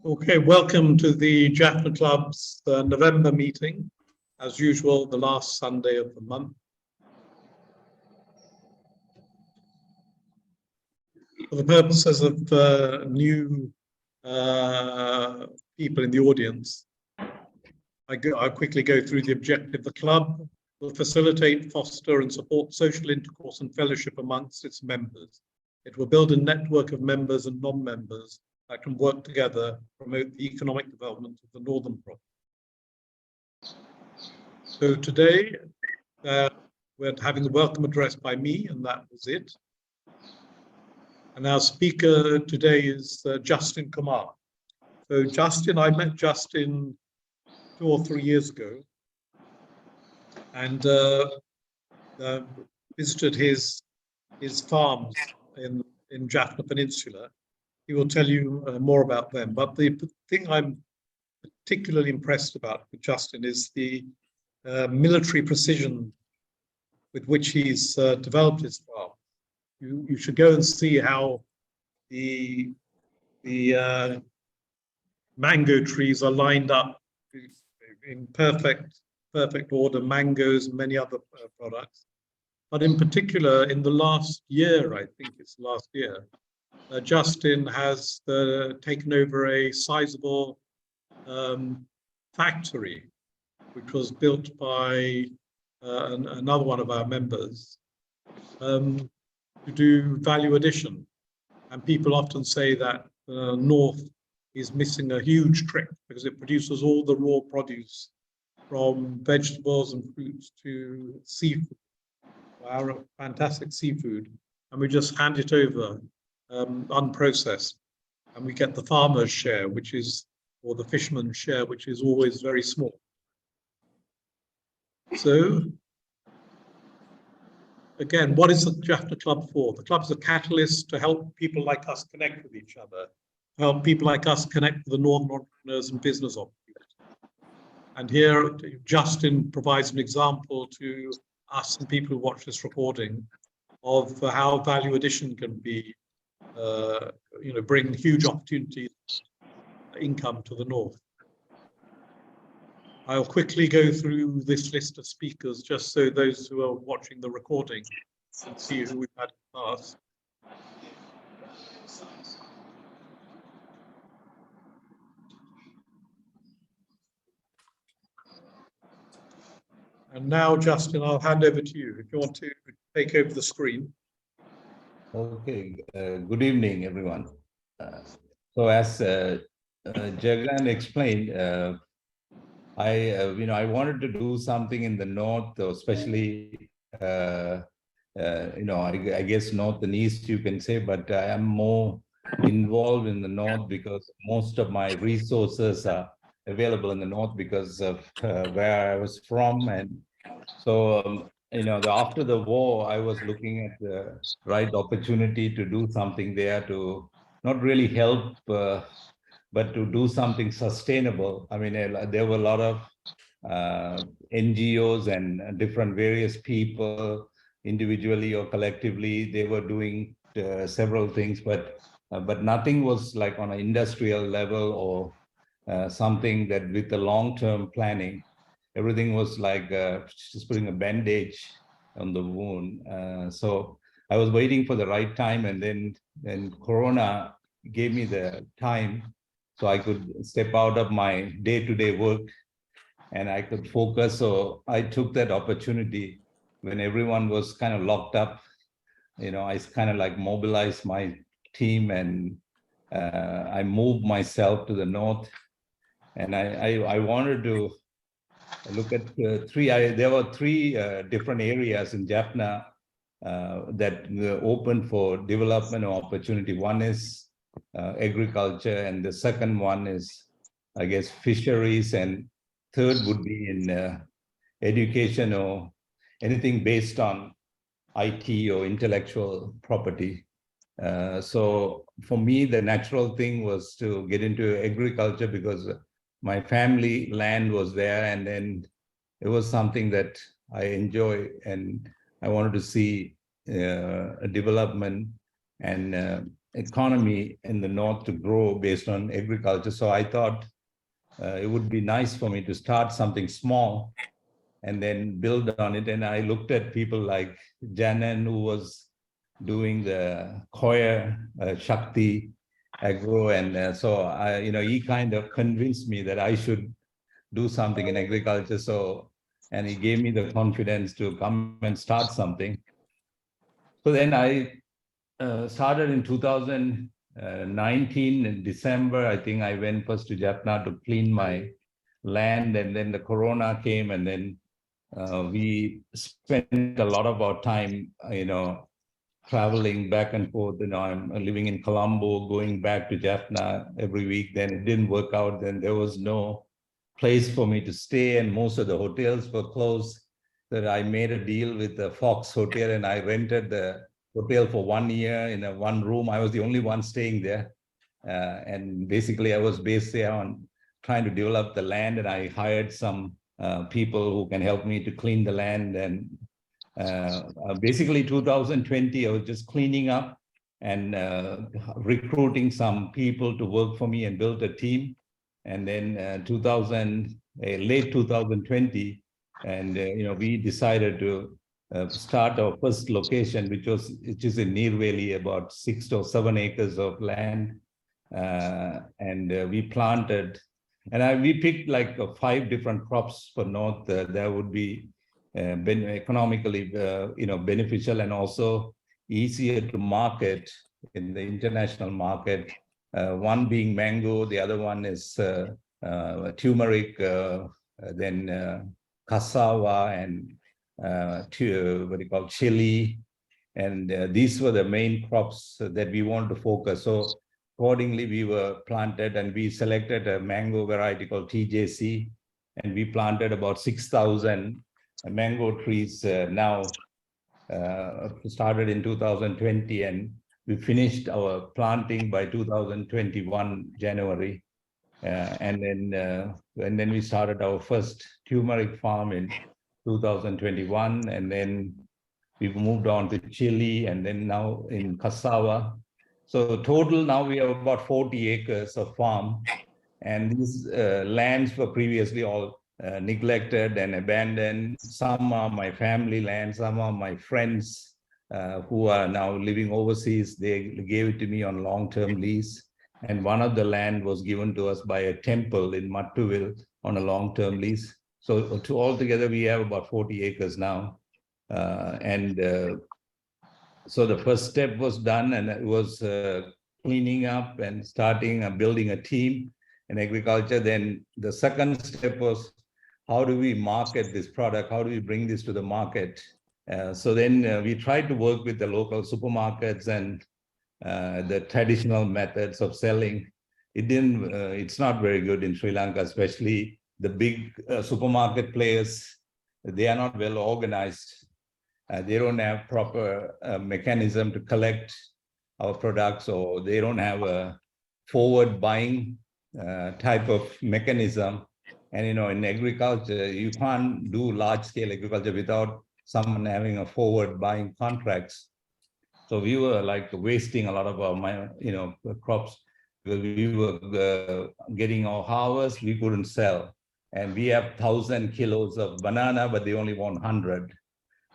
Okay, welcome to the Jaffna Club's November meeting. As usual, the last Sunday of the month. For the purposes of new people in the audience, I'll quickly go through the objective. The club will facilitate, foster and support social intercourse and fellowship amongst its members. It will build a network of members and non-members that can work together to promote the economic development of the Northern Province. So today, we're having the welcome address by me, and that was it. And our speaker today is Justin Kumar. So Justin, I met Justin 2 or 3 years ago and visited his farms in Jaffna Peninsula. He will tell you more about them. But the thing I'm particularly impressed about with Justin is the military precision with which he's developed his farm. You should go and see how the mango trees are lined up in perfect order, mangoes and many other products. But in particular, in the last year, I think it's last year, Justin has taken over a sizable factory, which was built by another one of our members to do value addition. And people often say that North is missing a huge trick because it produces all the raw produce from vegetables and fruits to seafood, our fantastic seafood, and we just hand it over unprocessed, and we get the farmer's share, or the fisherman's share, which is always very small. So, again, what is the Jaffna Club for? The club's a catalyst to help people like us connect with each other, help people like us connect with the Northern entrepreneurs and business opportunities. And here, Justin provides an example to us and people who watch this recording of how value addition can be bring huge opportunities, income to the North. I'll quickly go through this list of speakers just so those who are watching the recording can see who we've had in the past. And now, Justin, I'll hand over to you if you want to take over the screen. Okay, good evening, everyone. So as Jagan explained, I wanted to do something in the North, especially, I guess North and East, you can say, but I am more involved in the North because most of my resources are available in the North because of where I was from. And so, after the war, I was looking at the right opportunity to do something there to not really help, but to do something sustainable. I mean, there were a lot of NGOs and different various people, individually or collectively, they were doing several things, but nothing was like on an industrial level or something that with the long-term planning. Everything was like just putting a bandage on the wound. So I was waiting for the right time, and then Corona gave me the time so I could step out of my day-to-day work and I could focus. So I took that opportunity when everyone was kind of locked up. I kind of like mobilized my team and I moved myself to the North. And I wanted to look at there were three different areas in Jaffna that were open for development opportunity. One is agriculture, and the second one is, I guess, fisheries, and third would be in education or anything based on IT or intellectual property. So for me, the natural thing was to get into agriculture because my family land was there, and then it was something that I enjoy, and I wanted to see a development and economy in the north to grow based on agriculture. So I thought it would be nice for me to start something small and then build on it. And I looked at people like Janan, who was doing the Koya Shakti Agro, and so I, he kind of convinced me that I should do something in agriculture. So, and he gave me the confidence to come and start something. So then I started in 2019 in December. I think I went first to Jaffna to clean my land, and then the corona came, and then we spent a lot of our time, traveling back and forth. I'm living in Colombo, going back to Jaffna every week. Then it didn't work out. Then there was no place for me to stay, and most of the hotels were closed. That I made a deal with the Fox Hotel, and I rented the hotel for 1 year in a one room. I was the only one staying there. And basically I was based there on trying to develop the land, and I hired some people who can help me to clean the land. And basically 2020, I was just cleaning up and recruiting some people to work for me and build a team. And then late 2020, and we decided to start our first location, which is in Nirveli, about 6 or 7 acres of land. And we planted, and we picked like 5 different crops for North that would be economically beneficial and also easier to market in the international market. One being mango, the other one is turmeric, then cassava, and what do you call, chili. And these were the main crops that we wanted to focus. So accordingly, we were planted, and we selected a mango variety called TJC, and we planted about 6,000 mango trees now. Started in 2020, and we finished our planting by 2021 January. And then we started our first turmeric farm in 2021, and then we moved on to chili, and then now in cassava. So total now we have about 40 acres of farm, and these lands were previously all neglected and abandoned. Some are my family land, some are my friends who are now living overseas. They gave it to me on long-term lease. And one of the land was given to us by a temple in Mattuville on a long-term lease. So altogether, we have about 40 acres now. So the first step was done, and it was cleaning up and starting building a team in agriculture. Then the second step was, how do we market this product? How do we bring this to the market? So then we tried to work with the local supermarkets and the traditional methods of selling. It's not very good in Sri Lanka, especially the big supermarket players. They are not well organized. They don't have proper mechanism to collect our products, or they don't have a forward buying type of mechanism. And in agriculture, you can't do large scale agriculture without someone having a forward buying contracts. So we were like wasting a lot of our crops, because we were getting our harvest, we couldn't sell. And we have 1,000 kilos of banana, but they only want 100.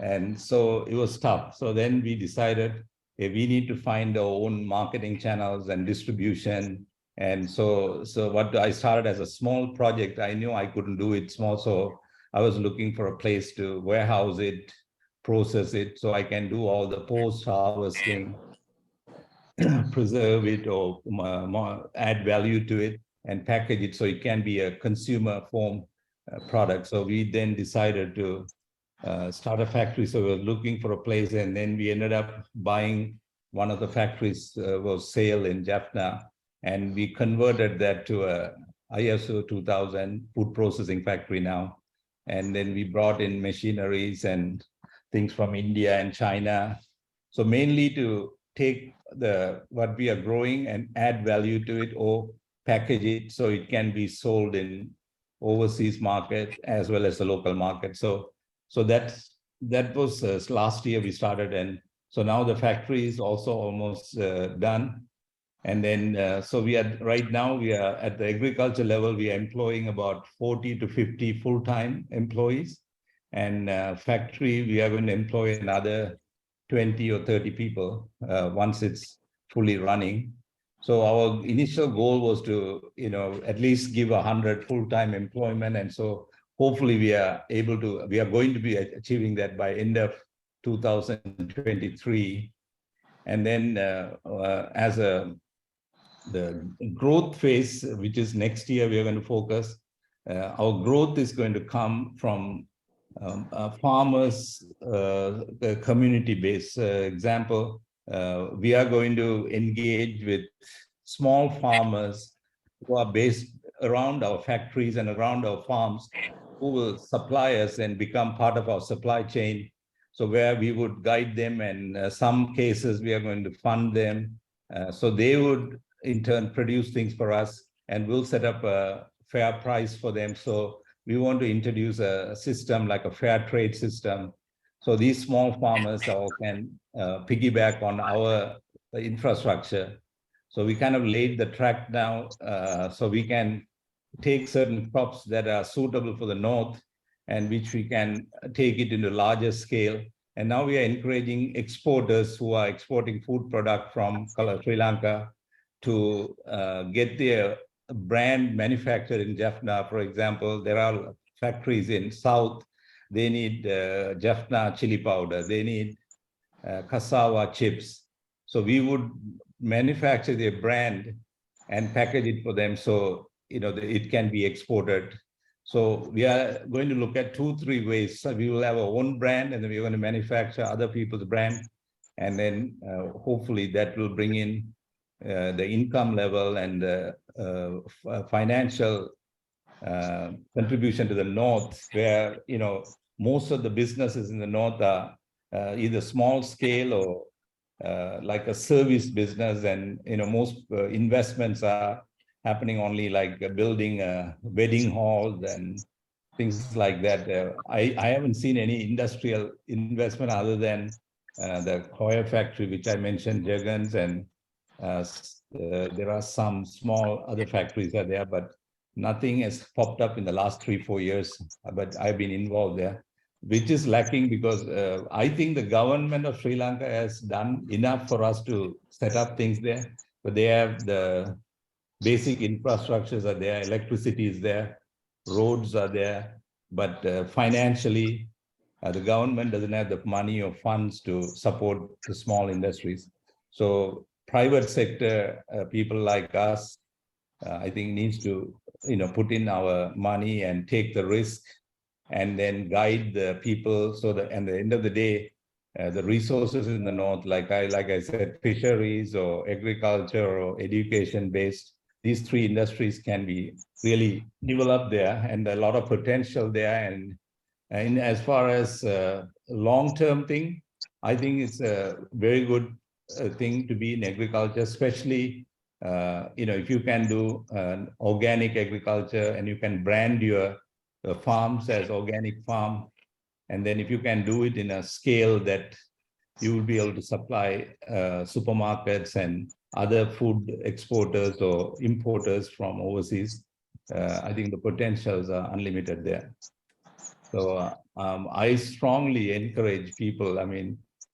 And so it was tough. So then we decided, we need to find our own marketing channels and distribution. And so what I started as a small project, I knew I couldn't do it small. So I was looking for a place to warehouse it, process it, so I can do all the post-harvesting, preserve it, or add value to it, and package it so it can be a consumer form product. So we then decided to start a factory. So we were looking for a place, and then we ended up buying one of the factories, was Sale in Jaffna, and we converted that to a ISO 2000 food processing factory now. And then we brought in machineries and things from India and China. So mainly to take what we are growing and add value to it, or package it so it can be sold in overseas market as well as the local market. So that was last year we started, and so now the factory is also almost done. And then, so we are right now, we are at the agriculture level, we are employing about 40 to 50 full-time employees. And factory, we are going to employ another 20 or 30 people once it's fully running. So our initial goal was to, at least give 100 full-time employment. And so hopefully we are going to be achieving that by end of 2023. And then as the growth phase, which is next year, we are going to focus. Our growth is going to come from farmers, community-based. Example, we are going to engage with small farmers who are based around our factories and around our farms, who will supply us and become part of our supply chain. So where we would guide them, and some cases we are going to fund them. So they would in turn produce things for us, and we'll set up a fair price for them. So we want to introduce a system like a fair trade system. So these small farmers all can piggyback on our infrastructure. So we kind of laid the track now, so we can take certain crops that are suitable for the north, and which we can take it into larger scale. And now we are encouraging exporters who are exporting food product from Sri Lanka to get their brand manufactured in Jaffna. For example, there are factories in South, they need Jaffna chili powder, they need cassava chips. So we would manufacture their brand and package it for them, so it can be exported. So we are going to look at 2-3 ways. So we will have our own brand, and then we're going to manufacture other people's brand, and then hopefully that will bring in the income level and the financial contribution to the north, where most of the businesses in the north are either small scale or like a service business, and most investments are happening only like building wedding halls and things like that. I haven't seen any industrial investment other than the coir factory, which I mentioned, Jagan's, and there are some small other factories are there, but nothing has popped up in the last 3-4 years. But I've been involved there, which is lacking, because I think the government of Sri Lanka has done enough for us to set up things there, but they have the basic infrastructures are there, electricity is there, roads are there, but financially, the government doesn't have the money or funds to support the small industries. So private sector people like us, I think needs to put in our money and take the risk, and then guide the people, so that at the end of the day, the resources in the north, like I said, fisheries or agriculture or education based, these 3 industries can be really developed there, and a lot of potential there. And as far as long-term thing, I think it's a very good thing to be in agriculture, especially if you can do organic agriculture, and you can brand your farms as organic farm, and then if you can do it in a scale that you will be able to supply supermarkets and other food exporters or importers from overseas, I think the potentials are unlimited there. So I strongly encourage people,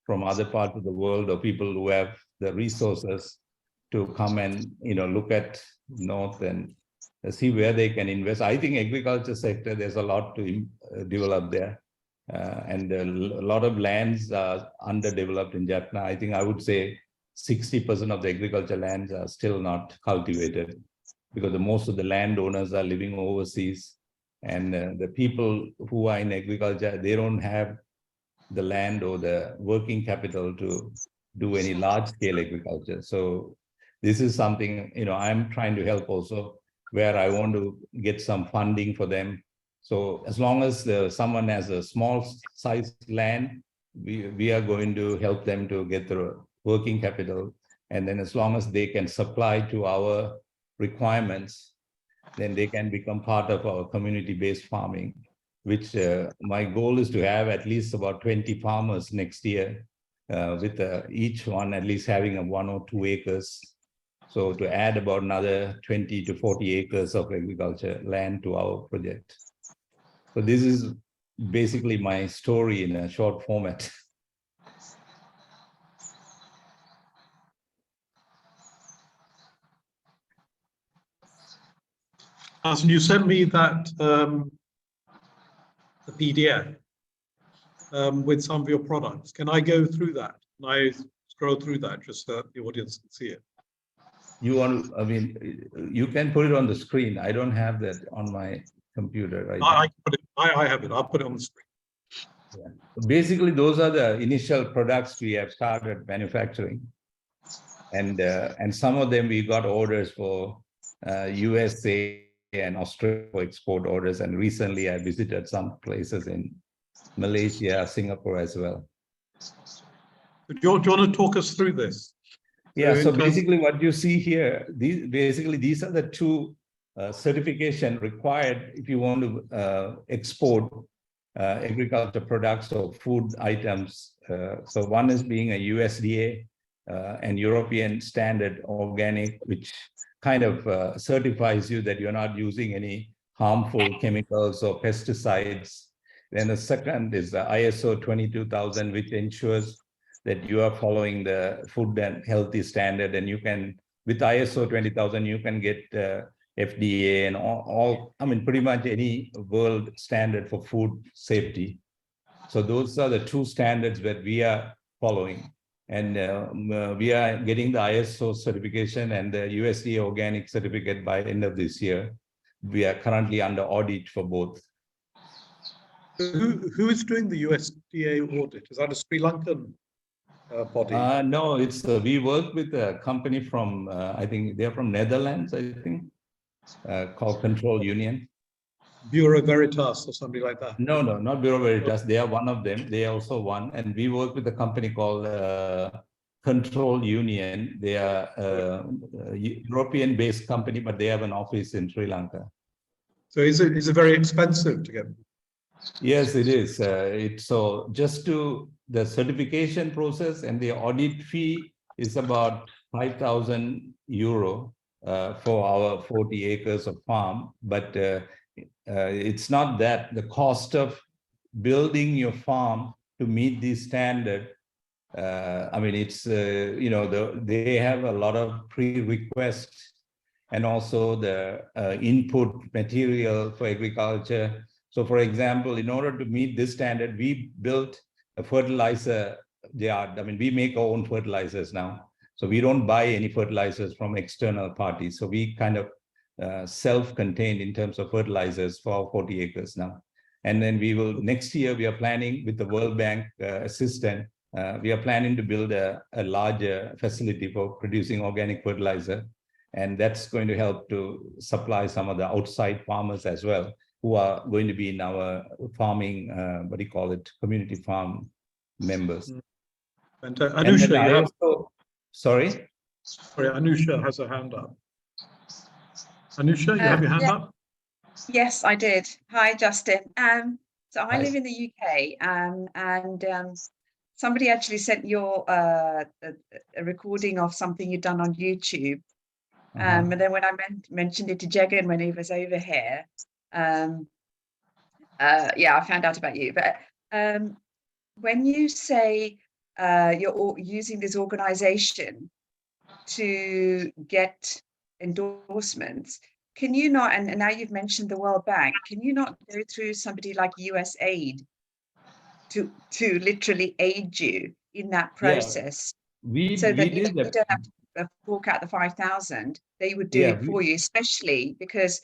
from other parts of the world, or people who have the resources, to come and look at North and see where they can invest. I think agriculture sector, there's a lot to develop there. And a lot of lands are underdeveloped in Jaffna. I think I would say 60% of the agriculture lands are still not cultivated, because most of the landowners are living overseas, and the people who are in agriculture, they don't have the land or the working capital to do any large-scale agriculture. So this is something I'm trying to help also, where I want to get some funding for them. So as long as someone has a small size land, we are going to help them to get the working capital. And then as long as they can supply to our requirements, then they can become part of our community-based farming, which my goal is to have at least about 20 farmers next year, with each one at least having 1 or 2 acres. So to add about another 20 to 40 acres of agriculture land to our project. So this is basically my story in a short format. Alison, you sent me that the PDF with some of your products. Can I go through that? Can I scroll through that just so that the audience can see it? You want, I mean, you can put it on the screen. I don't have that on my computer right now. I have it. I'll put it on the screen. Yeah. Basically, those are the initial products we have started manufacturing. And some of them we got orders for USA and Australia for export orders. And recently I visited some places in Malaysia, Singapore as well. Do you want to talk us through this? Yeah, so basically what you see here, these are the two certification required if you want to export agriculture products or food items. So one is being a USDA and European standard organic, which kind of certifies you that you're not using any harmful chemicals or pesticides. Then the second is the ISO 22000, which ensures that you are following the food and healthy standard. And you can, with ISO 20000, you can get FDA and all, I mean, pretty much any world standard for food safety. So those are the two standards that we are following. And we are getting the ISO certification and the USDA organic certificate by the end of this year. We are currently under audit for both. Who is doing the USDA audit? Is that a Sri Lankan body? No, it's we work with a company from, I think they're from Netherlands, I think, called Control Union. Bureau Veritas or something like that? No, not Bureau Veritas. They are one of them. They are also one. And we work with a company called Control Union. They are a European-based company, but they have an office in Sri Lanka. So is it very expensive to get? Yes, it is. So just to the certification process and the audit fee is about 5,000 euro for our 40 acres of farm. But it's not that. The cost of building your farm to meet this standard, I mean, it's, you know, they have a lot of pre-requests and also the input material for agriculture. So for example, in order to meet this standard, we built a fertilizer yard. I mean, we make our own fertilizers now. So we don't buy any fertilizers from external parties. So we kind of self-contained in terms of fertilizers for 40 acres now. And then we will, next year, we are planning with the World Bank assistance, we are planning to build a larger facility for producing organic fertilizer. And that's going to help to supply some of the outside farmers as well, who are going to be in our farming, what do you call it, community farm members. And Anusha, you have... Sorry? Sorry, Anusha has a hand up. Anusha, you have your hand up? Yes, I did. Hi, Justin. So I Hi. live in the UK, and somebody actually sent your a recording of something you'd done on YouTube. And then when I mentioned it to Jagan when he was over here, yeah, I found out about you. But when you say you're using this organization to get endorsements, can you not, and now you've mentioned the World Bank, can you not go through somebody like USAID to literally aid you in that process? Yeah, so that you did don't have to fork out the 5,000, they would do it for you, especially because,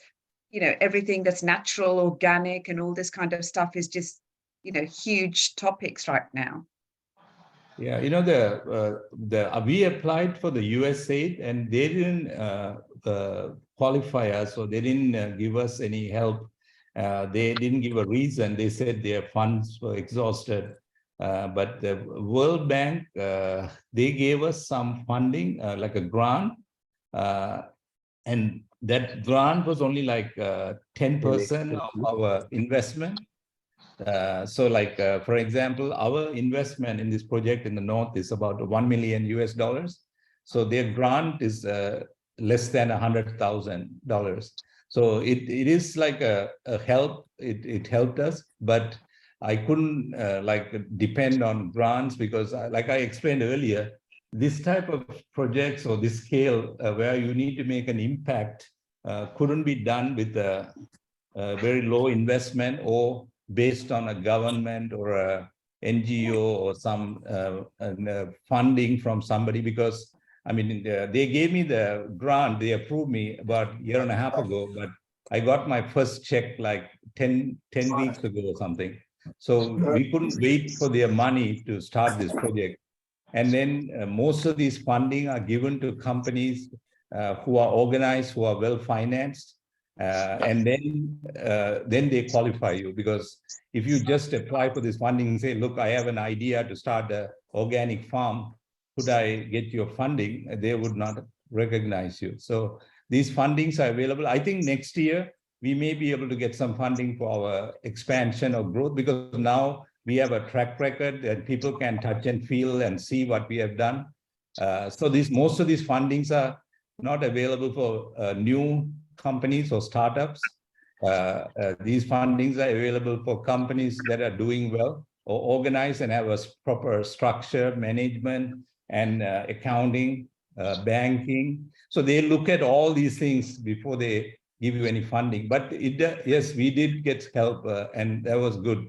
you know, everything that's natural, organic, and all this kind of stuff is just, you know, huge topics right now. Yeah, you know, we applied for the USAID and they didn't qualify us, or they didn't give us any help. They didn't give a reason. They said their funds were exhausted. But the World Bank, they gave us some funding, like a grant. And that grant was only like 10% of our investment. So like, for example, our investment in this project in the north is about $1 million US. So their grant is less than $100,000. So it is like a help. It helped us, but I couldn't like depend on grants because, like I explained earlier, this type of projects or this scale where you need to make an impact couldn't be done with a very low investment or based on a government or a NGO or some funding from somebody, because I mean, they gave me the grant, they approved me about a year and a half ago, but I got my first check like 10 weeks ago or something. So we couldn't wait for their money to start this project. And then most of these funding are given to companies who are organized, who are well financed, and then they qualify you. Because if you just apply for this funding and say, look, I have an idea to start an organic farm, could I get your funding? They would not recognize you. So these fundings are available. I think next year we may be able to get some funding for our expansion or growth, because now we have a track record that people can touch and feel and see what we have done. So most of these fundings are not available for new companies or startups. These fundings are available for companies that are doing well or organized and have a proper structure, management, and accounting, banking. So they look at all these things before they give you any funding. But yes, we did get help, and that was good.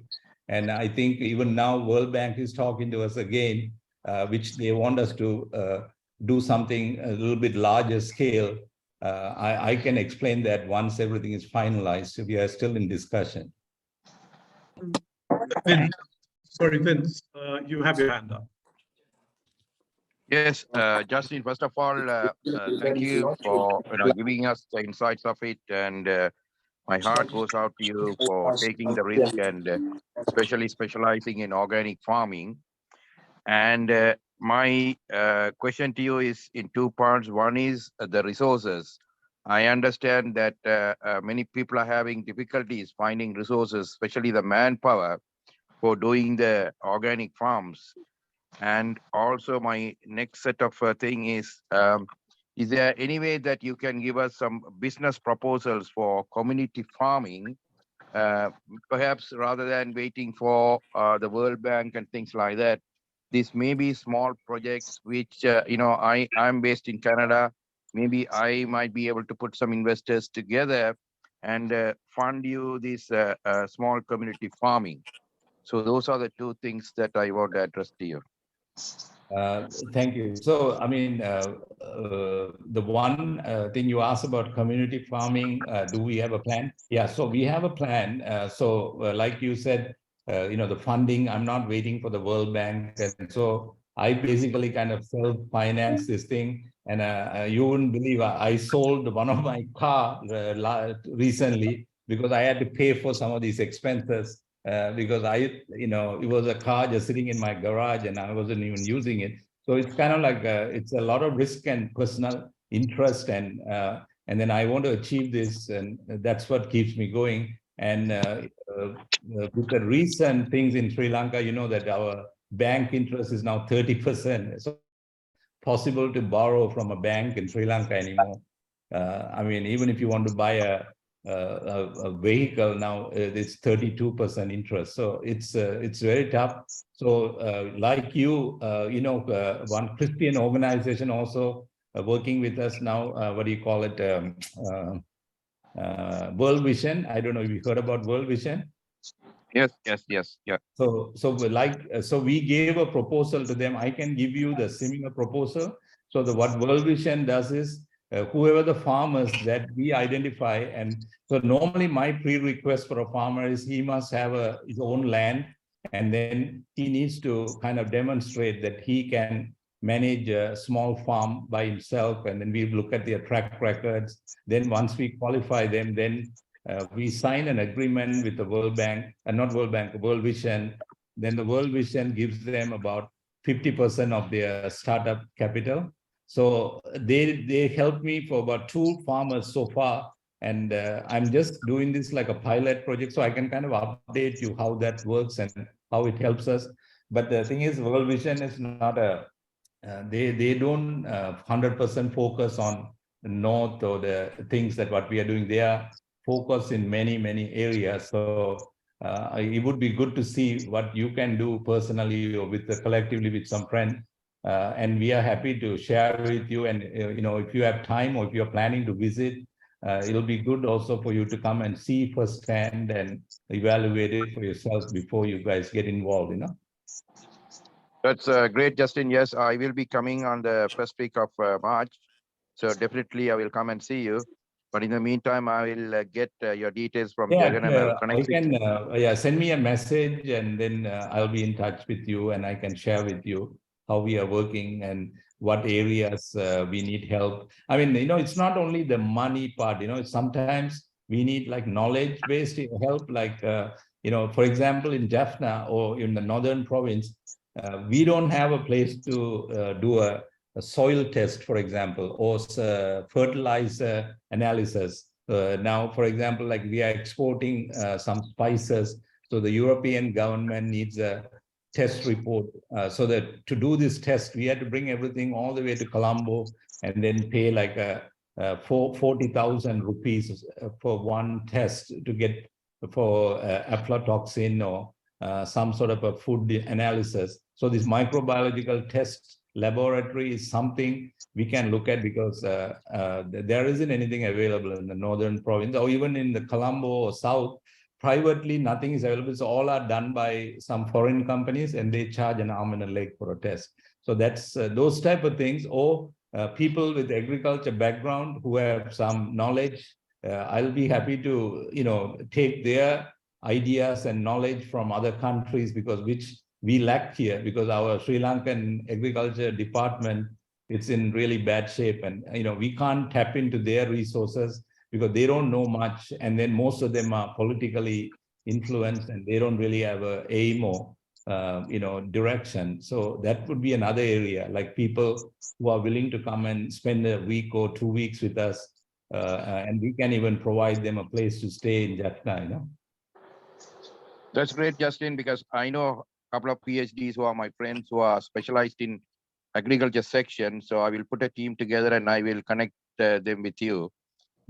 And I think even now World Bank is talking to us again, which they want us to do something a little bit larger scale. I can explain that once everything is finalized. We are still in discussion. Vince, sorry, Vince, you have your hand up. Yes, Justin, first of all, thank you for giving us the insights of it, and my heart goes out to you for taking the risk and especially specializing in organic farming. And my question to you is in two parts. One is the resources. I understand that many people are having difficulties finding resources, especially the manpower for doing the organic farms. And also my next set of thing is there any way that you can give us some business proposals for community farming, perhaps rather than waiting for the World Bank and things like that? This may be small projects which, I'm based in Canada. Maybe I might be able to put some investors together and fund you this small community farming. So those are the two things that I want to address to you. Thank you. So, I mean, the one thing you asked about community farming, do we have a plan? Yeah, so we have a plan. Like you said, the funding, I'm not waiting for the World Bank. And so I basically kind of self-finance this thing. And you wouldn't believe, I sold one of my car recently because I had to pay for some of these expenses. Because it was a car just sitting in my garage and I wasn't even using it. So it's kind of like it's a lot of risk and personal interest, and then I want to achieve this, and that's what keeps me going. And with the recent things in Sri Lanka, you know that our bank interest is now 30%. So possible to borrow from a bank in Sri Lanka anymore. I mean, even if you want to buy a vehicle now, it's 32% interest. So it's very tough. So like you, one Christian organization also working with us now, what do you call it? World Vision. I don't know if you heard about World Vision. Yes. So we gave a proposal to them. I can give you the similar proposal. So what World Vision does is, whoever the farmers that we identify, and so normally my prerequest for a farmer is he must have his own land, and then he needs to kind of demonstrate that he can manage a small farm by himself, and then we look at their track records. Then once we qualify them, then we sign an agreement with the World Bank, not World Bank, World Vision. Then the World Vision gives them about 50% of their startup capital. So they helped me for about 2 farmers so far, and I'm just doing this like a pilot project, so I can kind of update you how that works and how it helps us. But the thing is, World Vision is not they don't 100% focus on north or the things that what we are doing. They are focused in many areas. So it would be good to see what you can do personally or with collectively with some friends. And we are happy to share with you. And if you have time or if you're planning to visit, it'll be good also for you to come and see firsthand and evaluate it for yourself before you guys get involved. That's great, Justin. Yes, I will be coming on the first week of March. So definitely I will come and see you. But in the meantime, I will get your details from Jagan and I'll connect with you. Send me a message and then I'll be in touch with you and I can share with you how we are working and what areas we need help. I mean, it's not only the money part, sometimes we need like knowledge-based help, like, for example, in Jaffna or in the northern province, we don't have a place to do a soil test, for example, or fertilizer analysis. Now, for example, like we are exporting some spices, so the European government needs a test report. So that to do this test, we had to bring everything all the way to Colombo and then pay like 40,000 rupees for one test to get for aflatoxin or some sort of a food analysis. So this microbiological test laboratory is something we can look at because there isn't anything available in the northern province or even in the Colombo or south. Privately, nothing is available. So all are done by some foreign companies and they charge an arm and a leg for a test. So that's those type of things, or people with agriculture background who have some knowledge. I'll be happy to, take their ideas and knowledge from other countries because which we lack here because our Sri Lankan agriculture department, it's in really bad shape. And, we can't tap into their resources because they don't know much. And then most of them are politically influenced and they don't really have a aim or, direction. So that would be another area, like people who are willing to come and spend a week or 2 weeks with us. And we can even provide them a place to stay in Jaffna, That's great, Justin, because I know a couple of PhDs who are my friends who are specialized in agriculture section. So I will put a team together and I will connect them with you.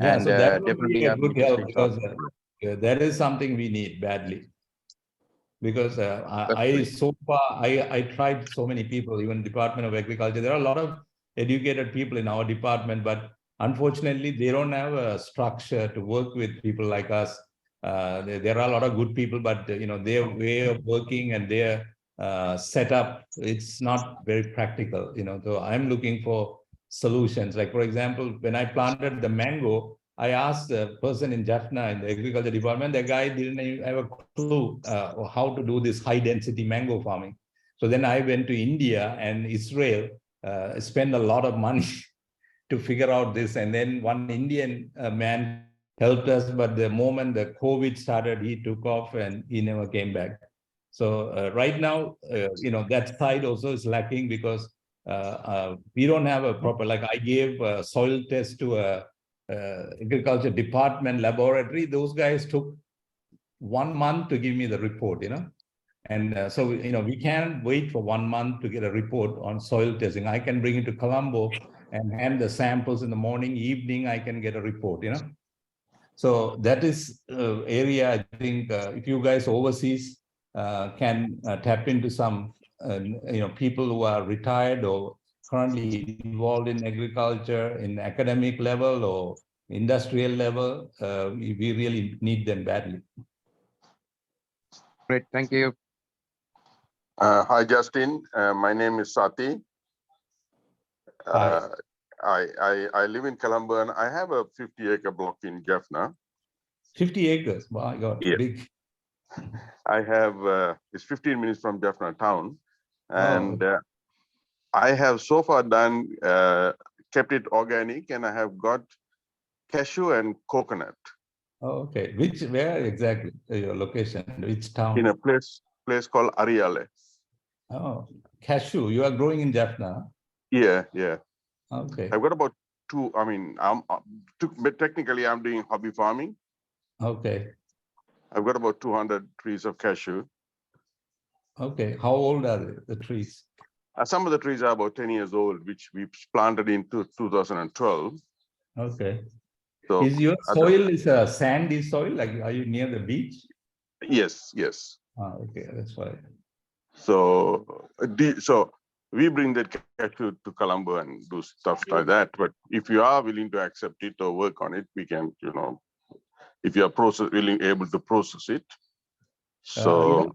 Yeah, and so that would definitely be a I'm good help interested in because that is something we need badly. Because so far I tried so many people, even Department of Agriculture. There are a lot of educated people in our department, but unfortunately they don't have a structure to work with people like us. There are a lot of good people, but their way of working and their setup, it's not very practical. So I'm looking for solutions. Like for example, when I planted the mango, I asked the person in Jaffna in the agriculture department, the guy didn't even have a clue how to do this high density mango farming. So then I went to India and Israel, spent a lot of money to figure out this. And then one Indian man helped us, but the moment the COVID started, he took off and he never came back. So right now, that side also is lacking because we don't have a proper, like I gave a soil test to a agriculture department laboratory. Those guys took 1 month to give me the report, and so we can't wait for 1 month to get a report on soil testing. I can bring it to Colombo and hand the samples in the morning, evening I can get a report, So that is area I think if you guys overseas can tap into some people who are retired or currently involved in agriculture in academic level or industrial level, we really need them badly. Great, thank you. Hi, Justin. My name is Sati. Hi. I live in Colombo and I have a 50-acre block in Jaffna. 50 acres, my God, Yeah. big. I have, it's 15 minutes from Jaffna town. And I have so far done, kept it organic and I have got cashew and coconut. Oh, okay. Where exactly your location? Which town? In a place called Ariale. Oh, cashew. You are growing in Jaffna? Yeah. Okay. I've got about but technically I'm doing hobby farming. Okay. I've got about 200 trees of cashew. Okay. How old are the trees? Some of the trees are about 10 years old, which we planted in 2012. Okay. So Is your other- soil is a sandy soil? Like, are you near the beach? yes, yes. Ah, okay, that's why. So, so we bring that cashew to Colombo and do stuff like that. But if you are willing to accept it or work on it, we can, if you are able to process it. So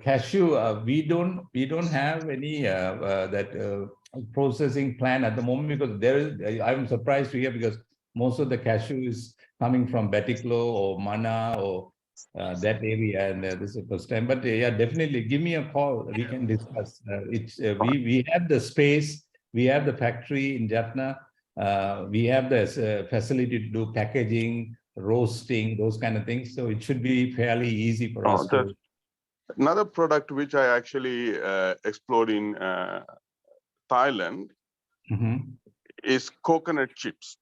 Cashew, we don't have any that processing plan at the moment, because there is. I'm surprised to hear, because most of the cashew is coming from Betiklo or Mana or that area, and this is the first time. But yeah, definitely give me a call. We can discuss. We have the space, we have the factory in Jaffna, we have the facility to do packaging, roasting, those kind of things. So it should be fairly easy for us to. another product which I actually explored in Thailand is coconut chips,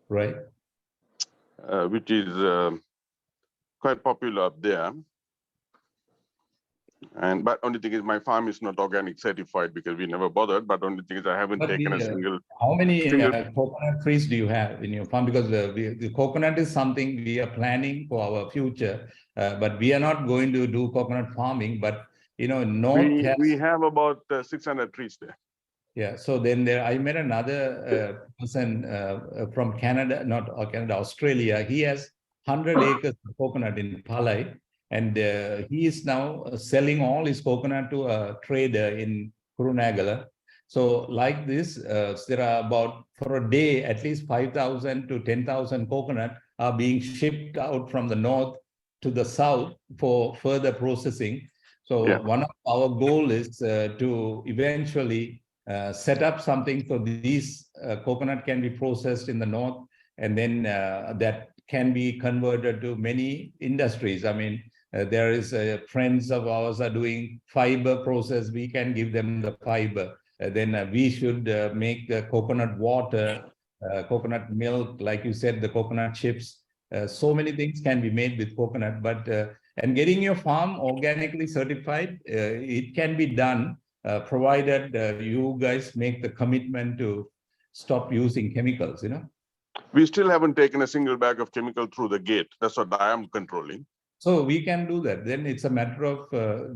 Right. which is quite popular up there. But only thing is my farm is not organic certified because we never bothered. But only thing is I haven't taken a single. How many coconut trees do you have in your farm? Because the coconut is something we are planning for our future, but we are not going to do coconut farming. But we have about 600 trees there. Yeah. So then I met another person from Canada, not Canada, Australia. He has 100 acres of coconut in Palai. And he is now selling all his coconut to a trader in Kurunagala. So like this, there are about, for a day, at least 5,000 to 10,000 coconut are being shipped out from the north to the south for further processing. So one of our goal is to eventually set up something so these coconut can be processed in the north, and then that can be converted to many industries. I mean, there is friends of ours are doing fiber process. We can give them the fiber. Then we should make the coconut water, coconut milk, like you said, the coconut chips. So many things can be made with coconut. But and getting your farm organically certified, it can be done, provided you guys make the commitment to stop using chemicals. We still haven't taken a single bag of chemical through the gate. That's what I am controlling. So we can do that. Then it's a matter of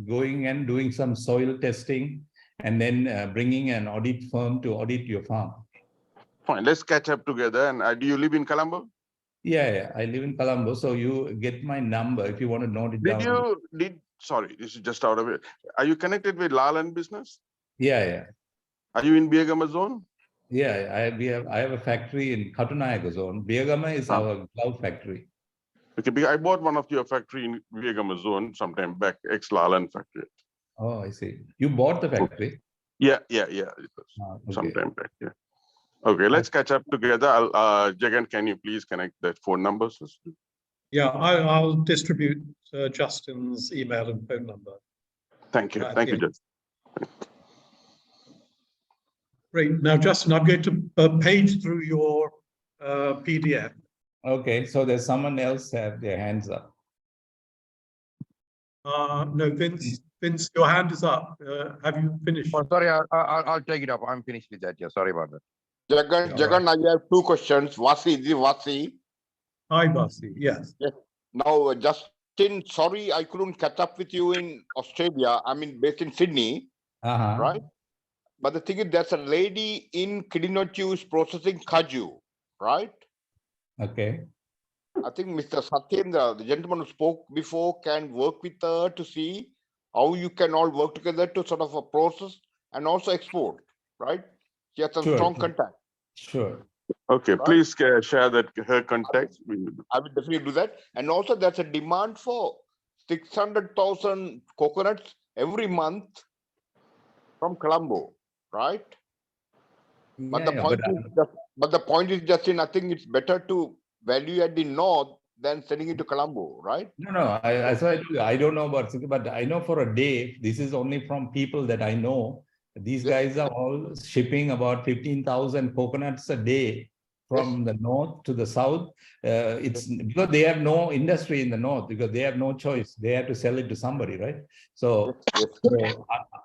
going and doing some soil testing, and then bringing an audit firm to audit your farm. Fine, let's catch up together. And do you live in Colombo? Yeah, I live in Colombo. So you get my number if you want to note it down. Sorry, this is just out of it. Are you connected with Lalan business? Yeah. Are you in Biagama zone? Yeah, I have a factory in Katunayaka zone. Biagama is our glove factory. Okay, because I bought one of your factory in Biagama zone sometime back, ex-Lalan factory. Oh, I see. You bought the factory? Yeah. It was sometime back, yeah. Okay, let's catch up together. Jagan, can you please connect that phone numbers? Yeah, I'll distribute Justin's email and phone number. Thank you. Thank you, Justin. Great. Now, Justin, I'm going to page through your PDF. Okay, so there's someone else have their hands up. No, Vince, your hand is up. Have you finished? Oh, sorry, I'll take it up. I'm finished with that. Yeah, sorry about that. Jagan, I have two questions. Vasi. Hi, Vasi. Yes. Now, Justin, sorry, I couldn't catch up with you in Australia. I mean, based in Sydney, right? But the thing is, there's a lady in Kidinochu who's processing kaju, right? Okay. I think Mr. Satyendra, the gentleman who spoke before, can work with her to see how you can all work together to sort of a process and also export, right? She has some strong contact. Sure. Okay, right? Please share that her contact. I will definitely do that. And also there's a demand for 600,000 coconuts every month from Colombo, right? But the point is, Justin, I think it's better to value at the north than sending it to Colombo, right? No. I don't know about, but I know for a day, this is only from people that I know. These guys are all shipping about 15,000 coconuts a day from the north to the south. It's because they have no industry in the north, because they have no choice. They have to sell it to somebody, right? So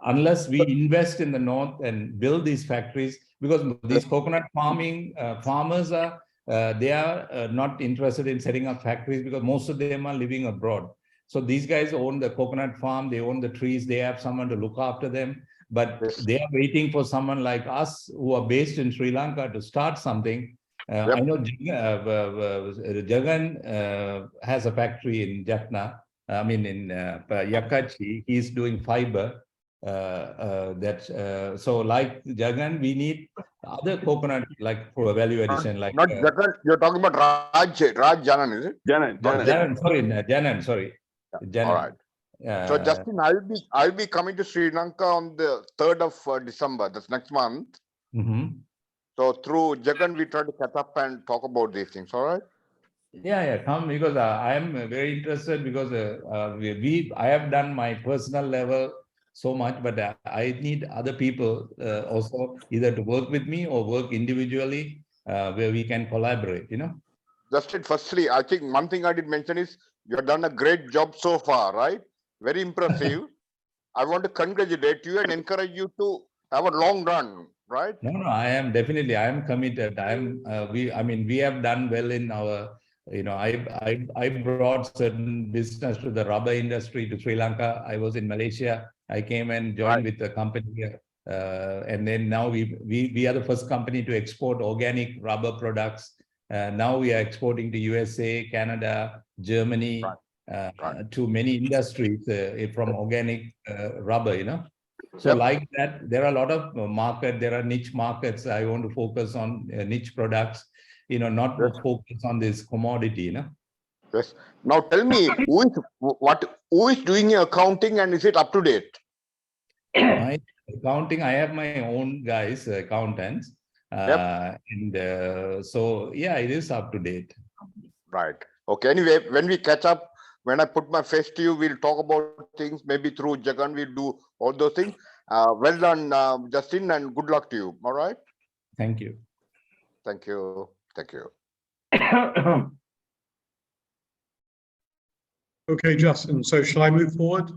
unless we invest in the north and build these factories, because these coconut farming farmers are they are not interested in setting up factories because most of them are living abroad. So these guys own the coconut farm, they own the trees, they have someone to look after them, but Yes. they are waiting for someone like us who are based in Sri Lanka to start something. Yep. I know Jagan has a factory in Jaffna, in Yakachi. He's doing fiber. So like Jagan, we need other coconut like for value addition, like Not Jagan, you're talking about Raj Janan, is it? Janet, Not Janet. Janan, sorry. Janan. All right. So Justin, I'll be coming to Sri Lanka on the 3rd of December. That's next month. Mhm. So through Jagan, we try to catch up and talk about these things. All right. Yeah, come because I am very interested because I have done my personal level so much, but I need other people also either to work with me or work individually where we can collaborate, Justin, firstly, I think one thing I did mention is you have done a great job so far, right? Very impressive. I want to congratulate you and encourage you to have a long run, right? No, I am committed. We have done well in our, I brought certain business to the rubber industry to Sri Lanka. I was in Malaysia. I came and joined with the company here. And then now we are the first company to export organic rubber products. Now we are exporting to USA, Canada, Germany, to many industries from organic rubber, So Yep. like that, there are a lot of there are niche markets. I want to focus on niche products, not Yes. focus on this commodity, Yes. Now tell me, who is doing your accounting and is it up to date? My accounting, I have my own guys, accountants. So yeah, it is up to date. Right. Okay. Anyway, when we catch up, when I put my face to you, we'll talk about things. Maybe through Jagan, we'll do all those things. Well done, Justin, and good luck to you. All right. Thank you. Thank you. Thank you. Okay, Justin, so shall I move forward?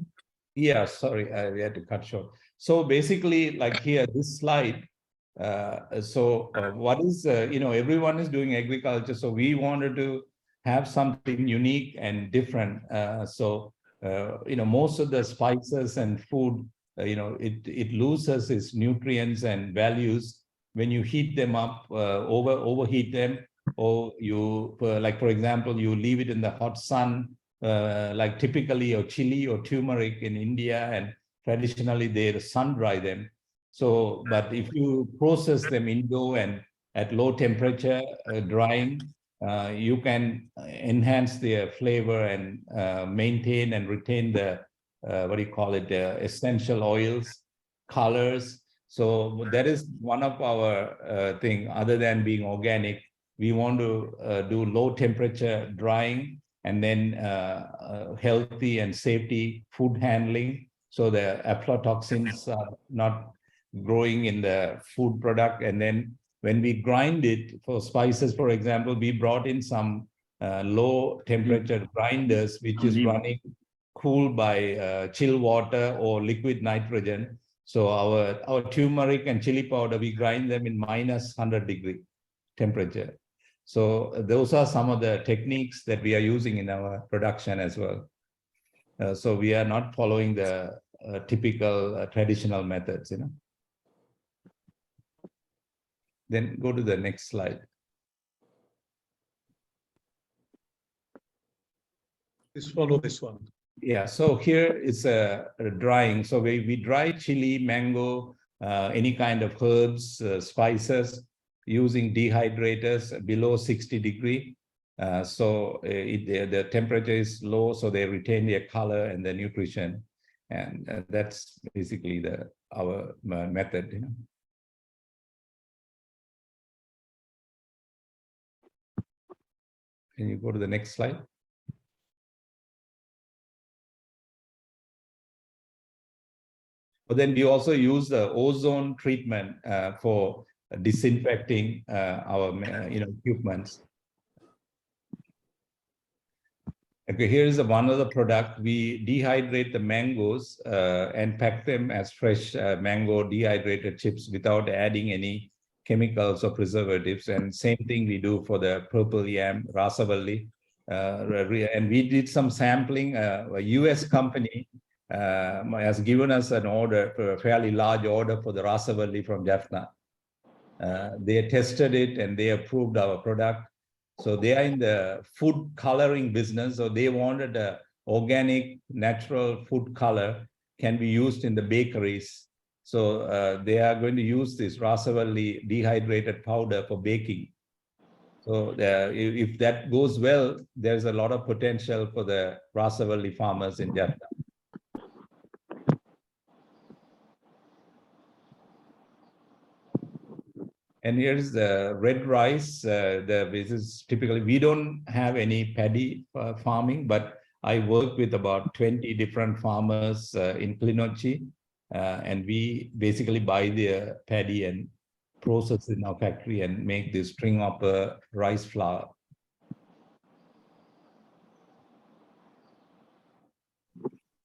Yeah, sorry, we had to cut short. So basically, like here, this slide, what is, everyone is doing agriculture. So we wanted to have something unique and different. Most of the spices and food, it loses its nutrients and values when you heat them up, overheat them, or you, like for example, you leave it in the hot sun, like typically or chili or turmeric in India, and traditionally they sun dry them. So, but if you process them indoor and at low temperature drying, you can enhance their flavor and maintain and retain the essential oils, colors. So that is one of our thing. Other than being organic, we want to do low temperature drying, and then healthy and safety food handling, so the aflatoxins are not growing in the food product. And then when we grind it for spices, for example, we brought in some low temperature grinders, which is running cool by chill water or liquid nitrogen. So our turmeric and chili powder, we grind them in -100 degree temperature. So those are some of the techniques that we are using in our production as well. So we are not following the typical traditional methods, Then go to the next slide. This one or this one? Yeah, so here is a drying. So we dry chili, mango, any kind of herbs, spices, using dehydrators below 60 degree. The temperature is low, so they retain their color and the nutrition. And that's basically our method. Can you go to the next slide? But then we also use the ozone treatment for disinfecting our equipments. Okay, here's one other product. We dehydrate the mangoes and pack them as fresh mango dehydrated chips without adding any chemicals or preservatives. And same thing we do for the purple yam, Rasavalli. And we did some sampling. A US company has given us an order, for a fairly large order for the Rasavalli from Jaffna. They tested it and they approved our product. So they are in the food coloring business. So they wanted a organic, natural food color can be used in the bakeries. So they are going to use this Rasavalli dehydrated powder for baking. So if that goes well, there's a lot of potential for the Rasavalli farmers in Jaffna. And here's the red rice. This is typically, we don't have any paddy farming, but I work with about 20 different farmers in Klinochi, and we basically buy the paddy and process in our factory and make this string of rice flour.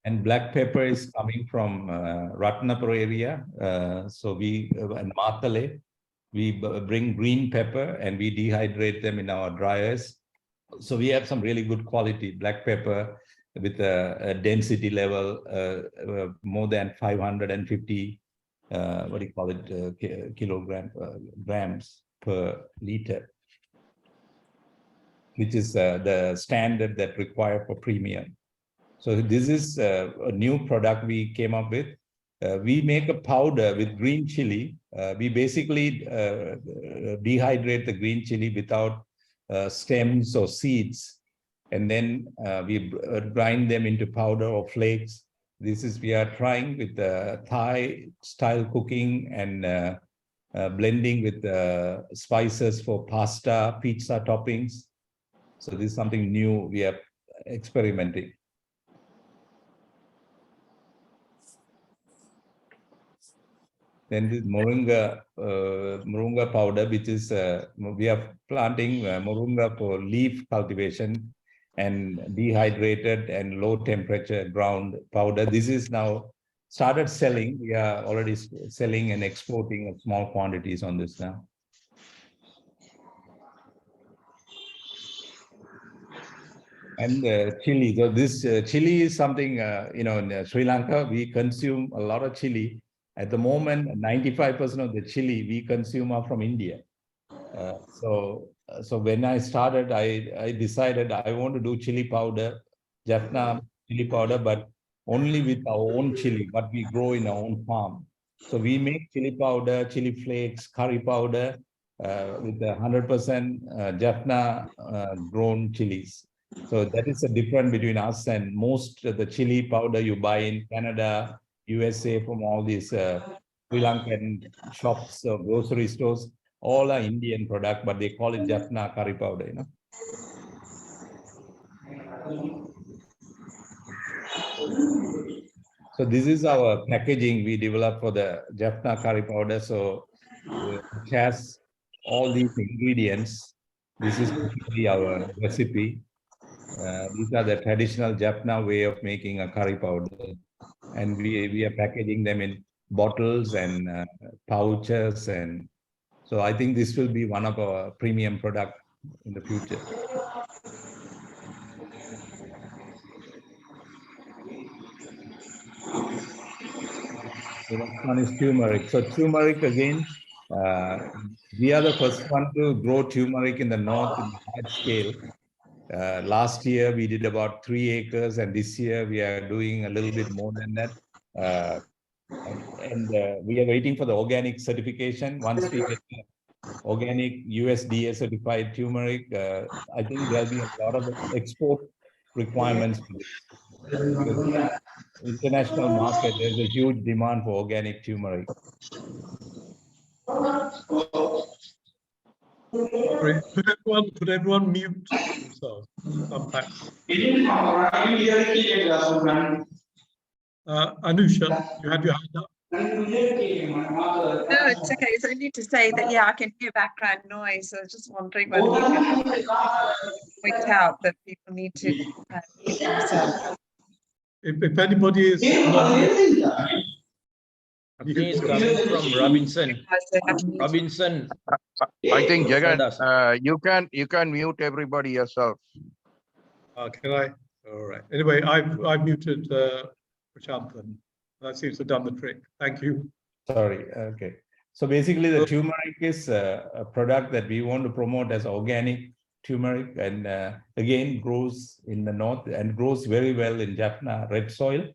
And black pepper is coming from Ratnapur area. So we, and Matale, we bring green pepper and we dehydrate them in our dryers. So we have some really good quality black pepper with a density level more than 550 what do you call it, grams per liter, which is the standard that required for premium. So this is a new product we came up with. We make a powder with green chili. We basically dehydrate the green chili without stems or seeds. And then we grind them into powder or flakes. This is, we are trying with Thai style cooking and blending with spices for pasta, pizza toppings. So this is something new we are experimenting. Then this moringa powder, which is, we are planting moringa for leaf cultivation and dehydrated and low temperature ground powder. This is now started selling. We are already selling and exporting small quantities on this now. And chili. So this chili is something, in Sri Lanka, we consume a lot of chili. At the moment, 95% of the chili we consume are from India. So when I started, I decided I want to do chili powder, Jaffna chili powder, but only with our own chili, what we grow in our own farm. So we make chili powder, chili flakes, curry powder with 100% Jaffna grown chilies. So that is the difference between us and most of the chili powder you buy in Canada, USA, from all these Sri Lankan shops or grocery stores. All are Indian product, but they call it Jaffna curry powder, you know. So this is our packaging we developed for the Jaffna curry powder. So it has all these ingredients. This is basically our recipe. These are the traditional Jaffna way of making a curry powder. And we are packaging them in bottles and pouches. And so I think this will be one of our premium products in the future. The next one is turmeric. So turmeric again, we are the first one to grow turmeric in the north in large scale. Last year we did about 3 acres, and this year we are doing a little bit more than that. And we are waiting for the organic certification. Once we get the organic USDA certified turmeric, I think there'll be a lot of export requirements for this. International market, there's a huge demand for organic turmeric. Sorry, could everyone mute themselves? Anusha, you had your hand up. No, it's okay. So I need to say that, yeah, I can hear background noise. So I was just wondering whether you can point out that people need to mute themselves. If anybody is not, I think it's coming from Robinson. Guys, they have muted. Robinson. I think Jagan, Saldas. you can mute everybody yourself. Can I? All right. Anyway, I've muted Prashant then. That seems to have done the trick. Thank you. Sorry. Okay. So basically, the turmeric is a product that we want to promote as organic turmeric, and again grows in the north and grows very well in Jaffna red soil.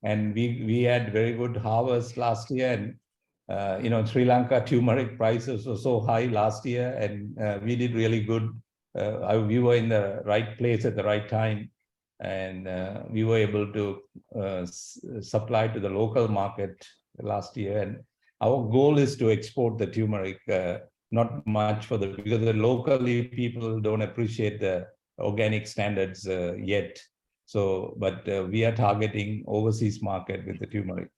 And we had very good harvest last year, and you know, Sri Lanka turmeric prices were so high last year, and we did really good. We were in the right place at the right time, and we were able to supply to the local market last year. And our goal is to export the turmeric, not much for because the locally people don't appreciate the organic standards yet. So, but we are targeting overseas market with the turmeric.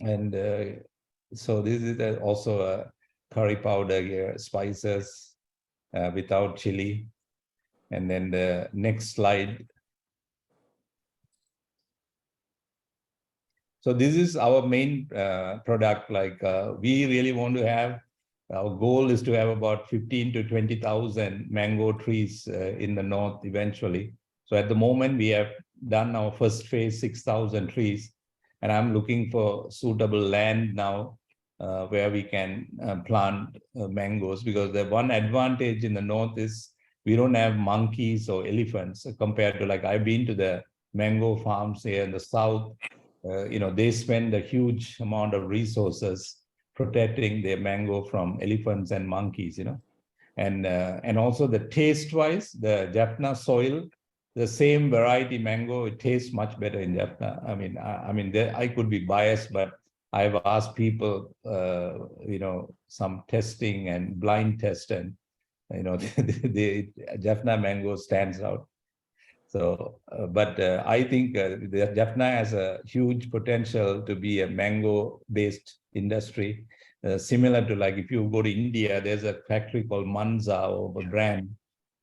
And so this is also a curry powder here, spices without chili. And then the next slide. So this is our main product. Like we really want to have, our goal is to have about 15 to 20,000 mango trees in the north eventually. So at the moment we have done our first phase, 6,000 trees, and I'm looking for suitable land now where we can plant mangoes, because the one advantage in the north is we don't have monkeys or elephants compared to, like, I've been to the mango farms here in the south. You know, they spend a huge amount of resources protecting their mango from elephants and monkeys, you know. And also the taste wise, the Jaffna soil, the same variety mango, it tastes much better in Jaffna. I mean, I could be biased, but I've asked people, you know, some testing and blind test, and you know, the Jaffna mango stands out. So, but I think the Jaffna has a huge potential to be a mango-based industry, similar to, like, if you go to India, there's a factory called Manza, or a brand,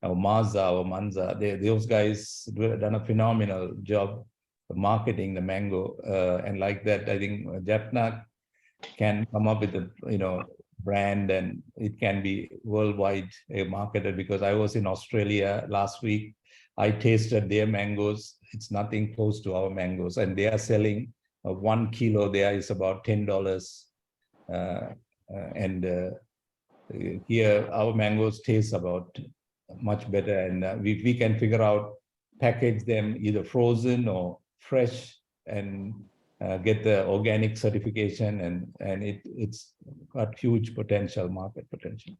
or Maza or Manza. Those guys done a phenomenal job of marketing the mango, and like that, I think Jaffna can come up with a, you know, brand, and it can be worldwide marketed. Because I was in Australia last week, I tasted their mangoes. It's nothing close to our mangoes, and they are selling 1 kilo there is about $10. And here our mangoes taste about much better, and we can figure out, package them either frozen or fresh, and get the organic certification, and it's got huge potential, market potential.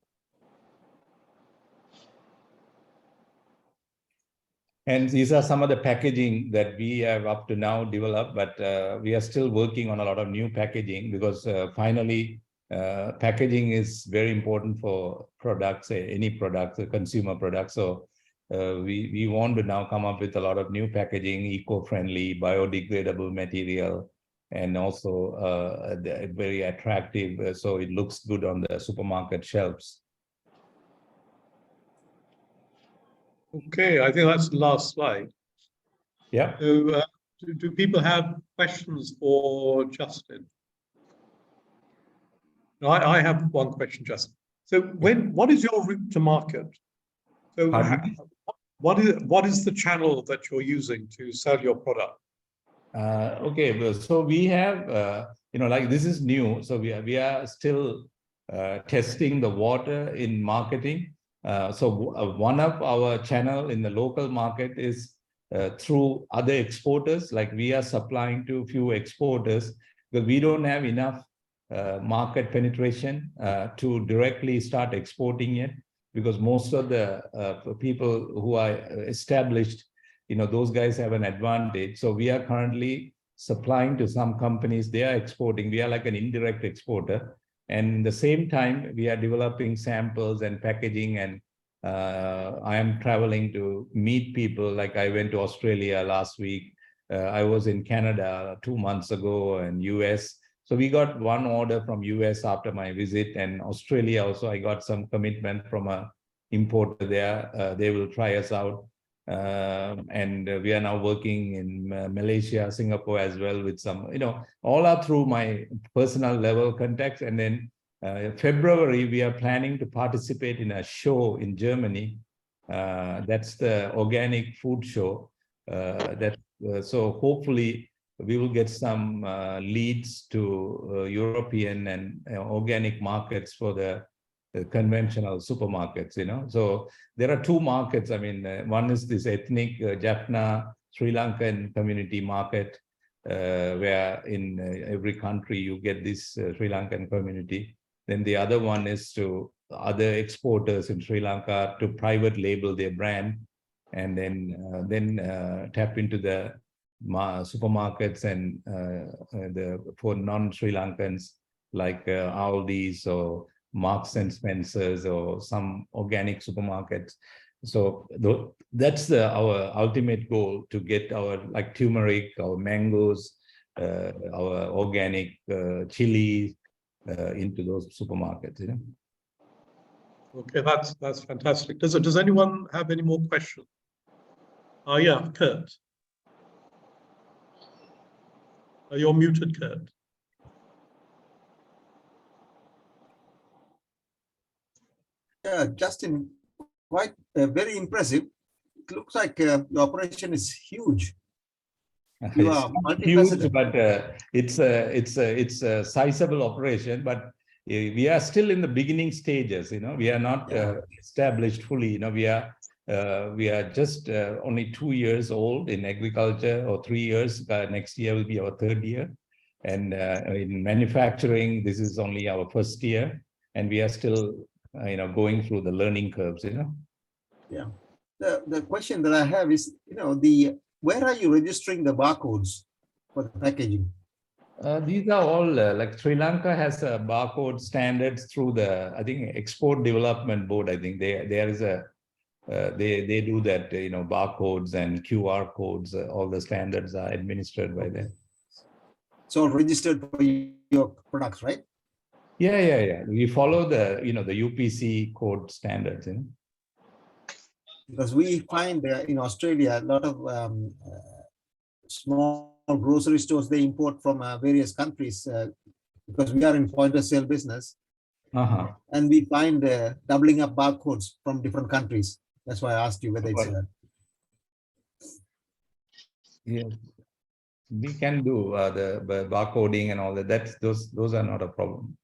And these are some of the packaging that we have up to now developed, but we are still working on a lot of new packaging, because finally, packaging is very important for products, any product, consumer products. So we want to now come up with a lot of new packaging, eco-friendly, biodegradable material, and also very attractive, so it looks good on the supermarket shelves. Okay, I think that's the last slide. Yeah. So, do people have questions for Justin? No, I have one question, Justin. So, what is your route to market? So, what is the channel that you're using to sell your product? Okay, well, so we have, you know, like, this is new, so we are still testing the water in marketing. So one of our channel in the local market is through other exporters. Like, we are supplying to a few exporters, because we don't have enough market penetration to directly start exporting yet, because most of the people who are established, you know, those guys have an advantage. So we are currently supplying to some companies, they are exporting. We are like an indirect exporter. And at the same time, we are developing samples and packaging, and I am traveling to meet people. Like, I went to Australia last week. I was in Canada 2 months ago, and US. So we got one order from US after my visit, and Australia also, I got some commitment from a importer there. They will try us out. And we are now working in Malaysia, Singapore as well with some, all are through my personal level contacts. And then February, we are planning to participate in a show in Germany. That's the organic food show. So hopefully we will get some leads to European and organic markets for the conventional supermarkets, So there are two markets. I mean, one is this ethnic Jaffna Sri Lankan community market, where in every country you get this Sri Lankan community. Then the other one is to other exporters in Sri Lanka to private label their brand, and then tap into the supermarkets and for non-Sri Lankans like Aldi's or Marks and Spencer's or some organic supermarkets. So that's our ultimate goal, to get our like turmeric, our mangoes, our organic chili into those supermarkets. Okay, that's fantastic. Does anyone have any more questions? Oh yeah, Kurt. You're muted, Kurt. Yeah, Justin, quite very impressive. It looks like your operation is huge. You are huge, but it's a sizable operation, but we are still in the beginning stages. We are not established fully. We are just only 2 years old in agriculture, or 3 years. Next year will be our 3rd year, and in manufacturing, this is only our 1st year, and we are still going through the learning curves. Yeah. The question that I have is, where are you registering the barcodes for the packaging? These are all like Sri Lanka has a barcode standards through the, I think, Export Development Board. I think there is a they do that, barcodes and QR codes. All the standards are administered by them. So registered for your products, right? Yeah. We follow the the UPC code standards. Because we find in Australia a lot of small grocery stores, they import from various countries, because we are in point of sale business, and we find doubling up barcodes from different countries. That's why I asked you whether it's yeah, we can do the barcoding and all that. Those are not a problem.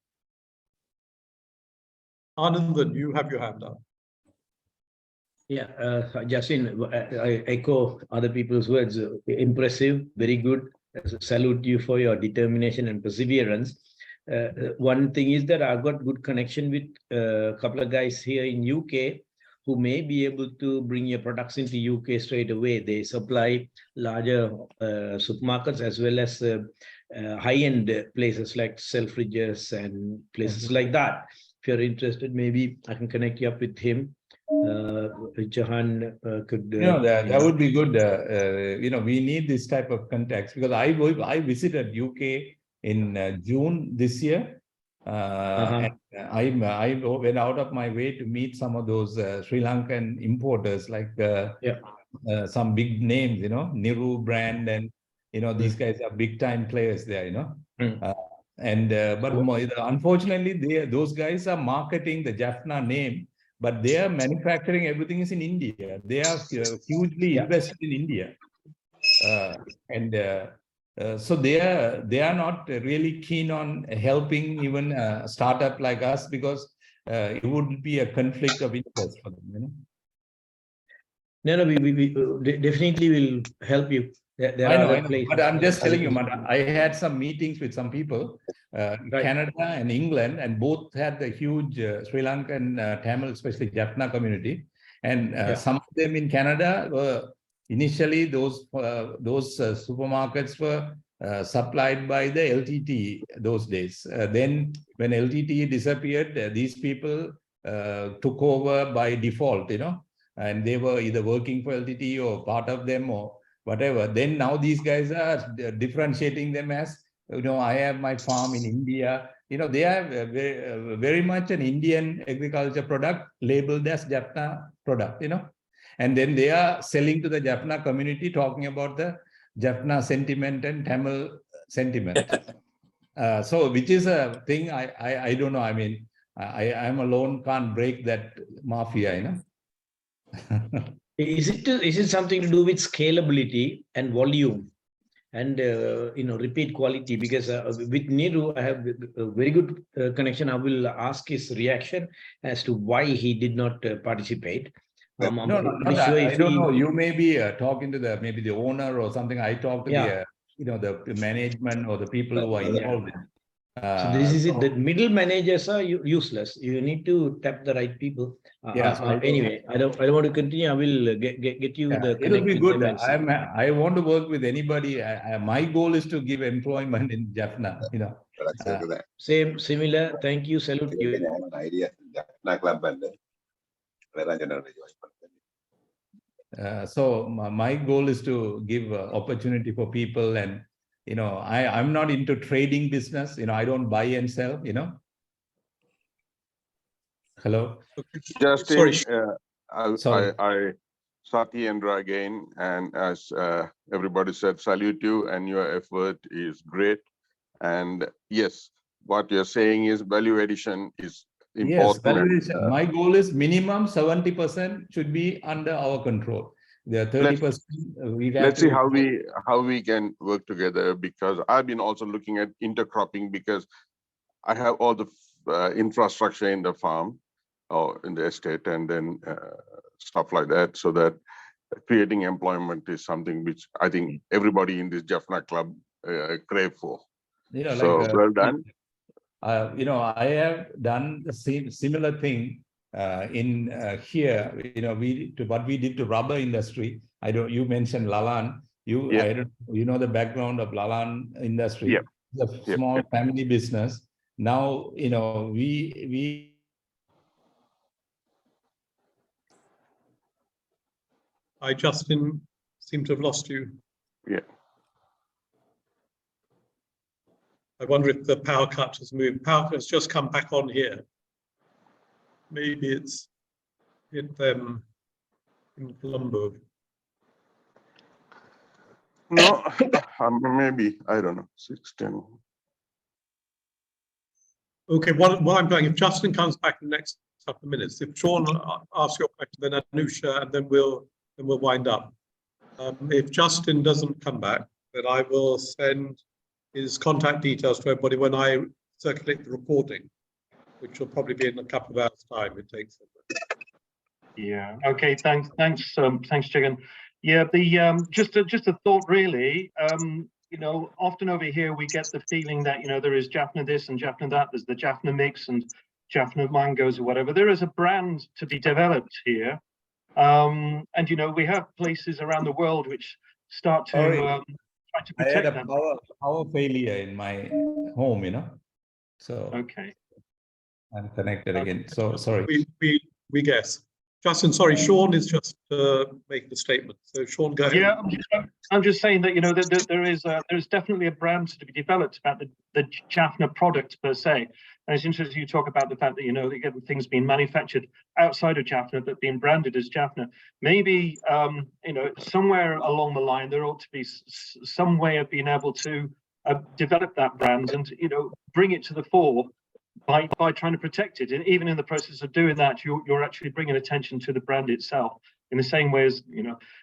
Anandan, you have your hand up. Yeah, Justin, I echo other people's words. Impressive, very good. Salute you for your determination and perseverance. One thing is that I've got good connection with a couple of guys here in UK who may be able to bring your products into UK straight away. They supply larger supermarkets as well as high-end places like Selfridges and places like that. If you're interested, maybe I can connect you up with him. Jahan could. That would be good. We need this type of contacts, because I visited UK in June this year. And I went out of my way to meet some of those Sri Lankan importers, like some big names, Niru brand, and these guys are big time players there, but unfortunately those guys are marketing the Jaffna name, but their manufacturing, everything is in India. They are hugely invested in India, so they are not really keen on helping even a startup like us, because it would be a conflict of interest for them. No, we definitely will help you. I know, but I'm just telling you, I had some meetings with some people, Canada and England, and both had the huge Sri Lankan Tamil, especially Jaffna community, and some of them in Canada were initially those supermarkets were supplied by the LTT those days. Then when LTT disappeared, these people took over by default, and they were either working for LTT or part of them or whatever. Then now these guys are differentiating them as, I have my farm in India. They are very much an Indian agriculture product labeled as Jaffna product, And then they are selling to the Jaffna community, talking about the Jaffna sentiment and Tamil sentiment. So which is a thing I don't know. I mean, I'm alone, can't break that mafia, you know. Is it something to do with scalability and volume and repeat quality? Because with Niru, I have a very good connection. I will ask his reaction as to why he did not participate. I don't know. You may be talking to maybe the owner or something. I talk to the management or the people who are involved. So this is it. The middle managers are useless. You need to tap the right people. Anyway, I don't want to continue. I will get you the. It will be good. I want to work with anybody. My goal is to give employment in Jaffna. You know. Same, similar. Thank you. Salute you. Jaffna Club and so my goal is to give opportunity for people, and I'm not into trading business. I don't buy and sell. Hello. Justin, I Satyendra again, and as everybody said, salute you, and your effort is great. And yes, what you're saying is value addition is important. Yes, value addition. My goal is minimum 70% should be under our control. The 30% let's see how we can work together, because I've been also looking at intercropping, because I have all the infrastructure in the farm or in the estate, and then stuff like that, so that creating employment is something which I think everybody in this Jaffna Club crave for. So well done. I have done the same similar thing in here. What we did to rubber industry. You mentioned Lalan. You know the background of Lalan industry. Yeah. It's a small family business. Now we. I Justin seem to have lost you. Yeah. I wonder if the power cut has moved. Power has just come back on here. Maybe it's hit them in Colombo. No, maybe, I don't know, 6:10. Okay, what I'm doing, if Justin comes back in the next couple of minutes, if Sean asks your question, then Anusha, and then we'll wind up. If Justin doesn't come back, then I will send his contact details to everybody when I circulate the recording, which will probably be in a couple of hours' time. It takes. Yeah. Okay. Thanks, Chicken. Yeah. Just a thought, really. Often over here we get the feeling that there is Jaffna this and Jaffna that. There's the Jaffna mix and Jaffna mangoes or whatever. There is a brand to be developed here, and we have places around the world which start to try to protect I had them. power failure in my home, so okay. I'm connected again. So sorry. We guess. Justin, sorry, Sean is just making a statement. So Sean, go ahead. Yeah, I'm just saying that that there is definitely a brand to be developed about the Jaffna product per se. And it's interesting you talk about the fact that they get things being manufactured outside of Jaffna but being branded as Jaffna. Maybe somewhere along the line there ought to be some way of being able to develop that brand and bring it to the fore by trying to protect it. And even in the process of doing that, you're actually bringing attention to the brand itself in the same way as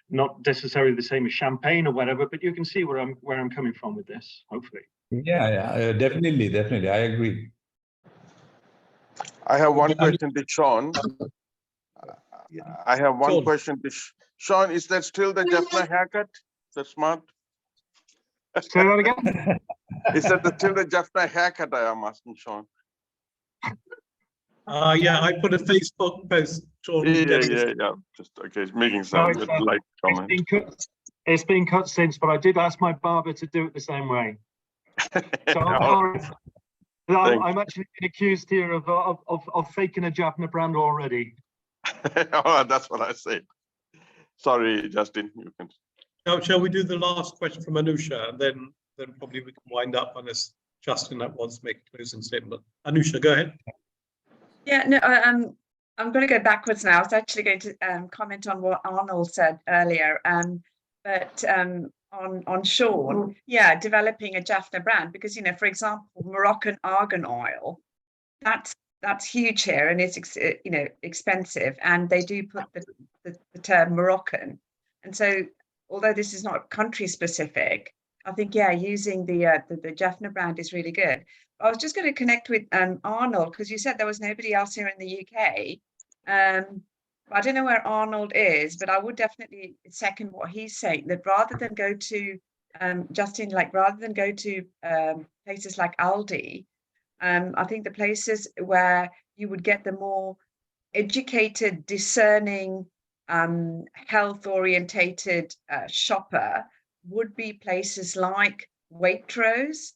not necessarily the same as champagne or whatever, but you can see where I'm coming from with this, hopefully. Yeah, definitely I agree. I have one question to Sean. I have one question to Sean. Is that still the Jaffna haircut? That's smart. Say that again. Is that still the Jaffna haircut? I am asking Sean. Yeah, I put a Facebook post. Sean, yeah. Just okay, making some like comment. It's been cut since, but I did ask my barber to do it the same way. So I'm actually been accused here of faking a Jaffna brand already. Oh, that's what I said. Sorry, Justin. You can. Now, shall we do the last question from Anusha, and then probably we can wind up unless Justin wants to make a closing statement. Anusha, go ahead. Yeah, no, I'm going to go backwards now. I was actually going to comment on what Arnold said earlier, but on Sean, yeah, developing a Jaffna brand, because, you know, for example, Moroccan argan oil, that's huge here, and it's you know, expensive, and they do put the term Moroccan, and so although this is not country specific, I think, yeah, using the Jaffna brand is really good. I was just going to connect with Arnold, because you said there was nobody else here in the UK. I don't know where Arnold is, but I would definitely second what he's saying, that rather than go to Justin, like rather than go to places like Aldi, I think the places where you would get the more educated, discerning, health orientated shopper would be places like Waitrose,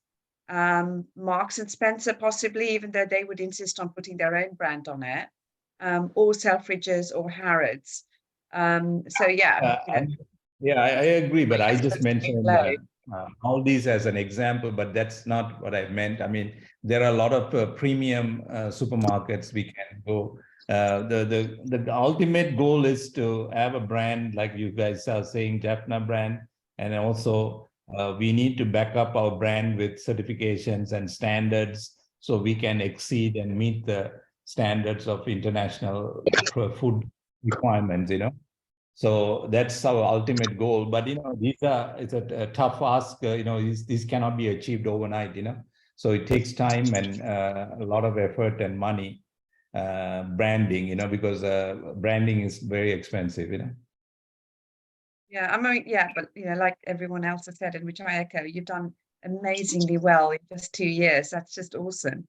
Marks and Spencer, possibly, even though they would insist on putting their own brand on it, or Selfridges or Harrods. So yeah, you know, yeah, I agree, but I just mentioned all these as an example, but that's not what I meant. I mean, there are a lot of premium supermarkets we can go. The ultimate goal is to have a brand like you guys are saying, Jaffna brand, and also we need to back up our brand with certifications and standards so we can exceed and meet the standards of international food requirements, you know. So that's our ultimate goal. But, you know, it's a tough ask, you know, these cannot be achieved overnight, you know. So it takes time and a lot of effort and money, branding, you know, because branding is very expensive, you know. Yeah, I mean, yeah, but, you know, like everyone else has said, and which I echo, you've done amazingly well in just 2 years. That's just awesome.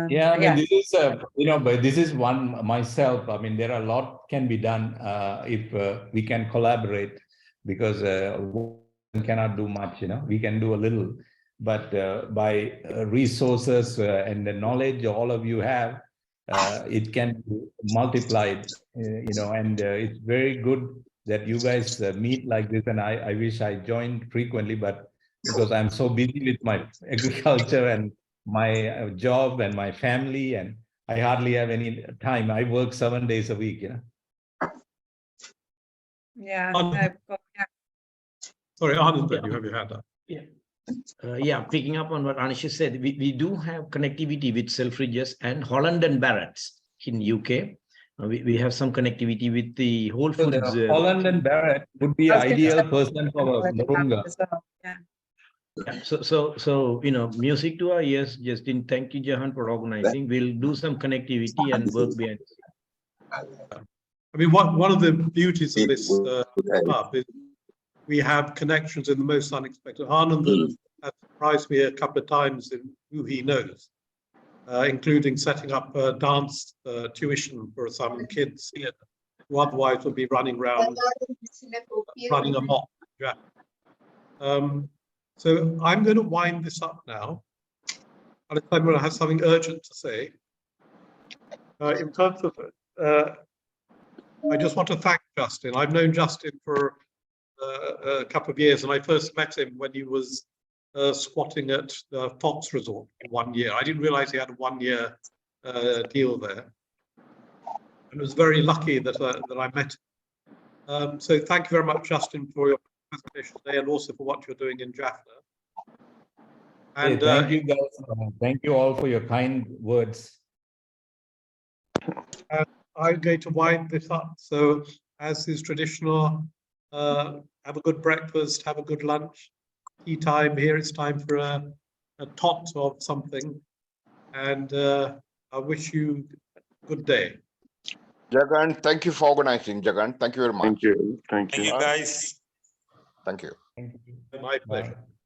Yeah, I mean, this is, you know, but this is one myself. I mean, there are a lot can be done if we can collaborate, because one cannot do much, you know, we can do a little, but by resources and the knowledge all of you have, it can be multiplied, you know, and it's very good that you guys meet like this. And I wish I joined frequently, but because I'm so busy with my agriculture and my job and my family, and I hardly have any time. I work 7 days a week, you know. Yeah. Sorry, Anand, you have your hand up. Yeah. Yeah, picking up on what Anish said, we do have connectivity with Selfridges and Holland and Barrett's in UK. We have some connectivity with the Whole Foods. So Holland and Barrett would be ideal person for Murunga. Yeah. Yeah, so you know, music to our ears. Justin, thank you, Jahan, for organizing. We'll do some connectivity and work behind. I mean, one of the beauties of this club is we have connections in the most unexpected. Anand has surprised me a couple of times in who he knows, including setting up dance tuition for some kids here who otherwise would be running around, running amok. Yeah. So I'm going to wind this up now. Alexandra has something urgent to say. In terms of, I just want to thank Justin. I've known Justin for a couple of years, and I first met him when he was squatting at the Fox Resort for 1 year. I didn't realize he had a 1 year deal there. And I was very lucky that I met him. So thank you very much, Justin, for your presentation today, and also for what you're doing in Jaffna. And hey, thank you guys. Thank you all for your kind words. And I'm going to wind this up. So, as is traditional, have a good breakfast, have a good lunch. Tea time here. It's time for a tot of something. And I wish you a good day. Jagan, thank you for organizing, Jagan. Thank you very much. Thank you. Thank you. Thank you, guys. Thank you. My pleasure. Bye.